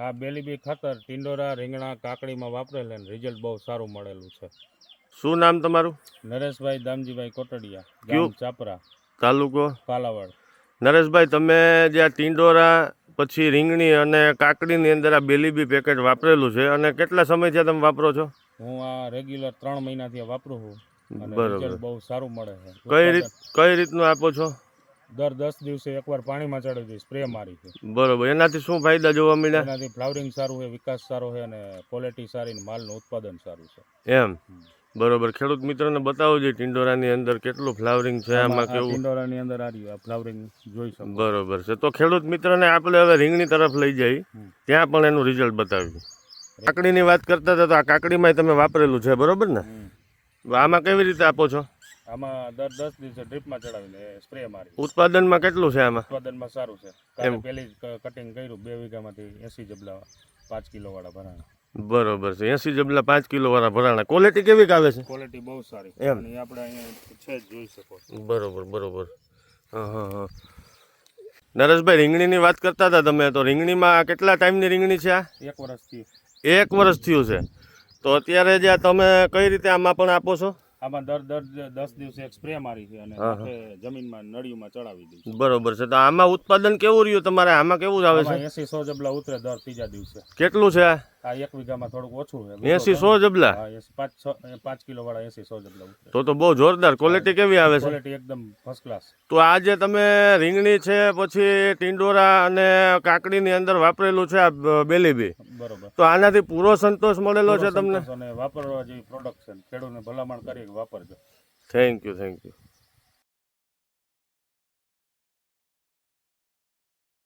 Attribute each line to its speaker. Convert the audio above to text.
Speaker 1: આ બેલીબી ખાતર ટિંડોરા, રીંગણા, કાકડીમાં વાપરેલ અને રિઝલ્ટ બહુ સારું મળેલું છે.
Speaker 2: શું નામ તમારું?
Speaker 1: નરેશભાઈ દામજીભાઈ કોટડિયા,
Speaker 2: કયું?
Speaker 1: ગામ ચાપરા,
Speaker 2: તાલુકો?
Speaker 1: કાલાવાડ.
Speaker 2: નરેશભાઈ, તમે જે આ ટિંડોરા પછી રીંગણી અને કાકડીની અંદર આ બેલીબી પેકેટ વાપરેલું છે અને કેટલા સમયથી તમે વાપરો છો?
Speaker 1: હું આ રેગ્યુલર 3 મહિનાથી વાપરું છું અને
Speaker 2: બરોબર.
Speaker 1: રિઝલ્ટ બહુ સારું મળે છે.
Speaker 2: કઈ રીતનું આપો છો?
Speaker 1: દર 10 દિવસે એકવાર પાણીમાં ચડાવી દઈ, સ્પ્રે મારી છે.
Speaker 2: બરોબર. એનાથી શું ફાયદા જોવા મળ્યા?
Speaker 1: એનાથી ફ્લાવરિંગ સારું છે, વિકાસ સારો છે અને ક્વોલિટી સારી ને માલનું ઉત્પાદન સારું છે.
Speaker 2: એમ બરોબર. ખેડૂત મિત્રોને બતાવજો ટિંડોરાની અંદર કેટલું ફ્લાવરિંગ છે, આમાં કેવું
Speaker 1: ટિંડોરાની અંદર આ રહ્યું, આ ફ્લાવરિંગ જોઈ શકો.
Speaker 2: બરોબર છે. તો ખેડૂત મિત્રને આપણે હવે રીંગણી તરફ લઈ જઈ, ત્યાં પણ એનું રિઝલ્ટ બતાવ્યું. કાકડીની વાત કરતા હતા તો આ કાકડીમાં તમે વાપરેલું છે, બરોબર ને? આમાં કેવી રીતે આપો છો?
Speaker 1: આમાં દર 10 દિવસે ડ્રીપમાં ચડાવીને સ્પ્રે મારી.
Speaker 2: ઉત્પાદનમાં કેટલું છે આમાં?
Speaker 1: ઉત્પાદનમાં સારું છે. કાલે પહેલી કટિંગ કર્યું 2 વીઘામાંથી 80 જબલા 5 કિલો વાળા ભરાણા.
Speaker 2: બરોબર છે. 80 જબલા 5 કિલો વાળા ભરાણા. ક્વોલિટી કેવી આવે છે?
Speaker 1: ક્વોલિટી બહુ સારી
Speaker 2: એમ.
Speaker 1: અને આપણે અહીંયા છે જ જોઈ શકો.
Speaker 2: બરોબર બરોબર. હા. નરેશભાઈ, રીંગણીની વાત કરતા હતા તમે, તો રીંગણીમાં કેટલા ટાઈમની રીંગણી છે આ?
Speaker 1: 1 વર્ષથી.
Speaker 2: 1 વર્ષ થયું છે. તો અત્યારે જે તમે કઈ રીતે આમાં પણ આપો છો?
Speaker 1: આમાં દર 10 દિવસે એક સ્પ્રે મારી છે અને આપણે જમીનમાં નળીઓમાં ચડાવી દઈએ.
Speaker 2: બરોબર છે. તો આમાં ઉત્પાદન કેવું રહ્યું તમારે? આમાં કેવું આવે છે?
Speaker 1: 80-100 જબલા ઉતરે દર 3જા દિવસે.
Speaker 2: કેટલું છે આ?
Speaker 1: 1 વીઘામાં થોડુંક ઓછું છે.
Speaker 2: 80-100 જબલા?
Speaker 1: હા, 5 કિલો વાળા 80-100 જબલા ઉતરે.
Speaker 2: તો બહુ જોરદાર. ક્વોલિટી કેવી આવે છે?
Speaker 1: ક્વોલિટી એકદમ ફર્સ્ટ ક્લાસ.
Speaker 2: તો આ જે તમે રીંગણી છે, પછી ટિંડોરા અને કાકડીની અંદર વાપરેલું છે આ બેલીબી,
Speaker 1: બરોબર.
Speaker 2: તો આનાથી પૂરો સંતોષ મળેલો છે તમને?
Speaker 1: અને વાપરવા જેવી પ્રોડક્ટ છે. ખેડૂતને ભલામણ કરી વાપરજો.
Speaker 2: Thank you.